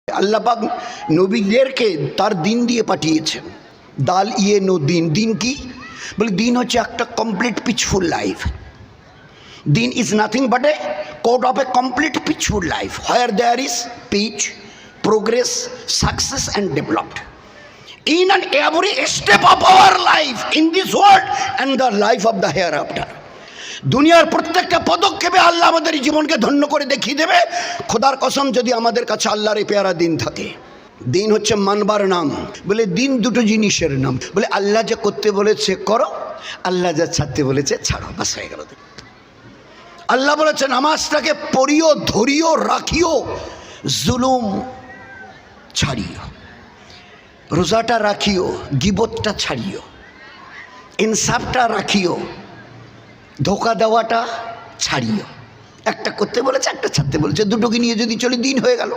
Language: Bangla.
আল্লাহ পাক নবীদেরকে তার দিন দিয়ে পাঠিয়েছেন। দাল ইয়ে নো দিন। দিন কি বলে? দিন হচ্ছে একটা কমপ্লিট পিসফুল লাইফ। দিন is nothing but a code of a complete peaceful life where there is peace, progress, success and developed in and every step of our life in this world and the life of the hereafter. দুনিয়ার প্রত্যেকটা পদক্ষেপে আল্লাহ আমাদের জীবনকে ধন্য করে দেখিয়ে দেবে। খোদার কসম, যদি আমাদের কাছে আল্লাহর এই পেয়ারা দিন থাকে। দিন হচ্ছে মানবার নাম। বলে দিন দুটো জিনিসের নাম। বলে আল্লাহ যা করতে বলেছে করো, আল্লাহ যা ছাড়তে বলেছে ছাড়ো, বাস হয়ে গেল। আল্লাহ বলেছে নামাজটাকে পড়িও, ধরিও, রাখিও, জুলুম ছাড়িও। রোজাটা রাখিও, গিবতটা ছাড়িও, ইনসাফটা রাখিও, ধোকা দেওয়াটা ছাড়িও। একটা করতে বলেছে, একটা ছাড়তে বলেছে, দুটোকে নিয়ে যদি চলি দিন হয়ে গেল।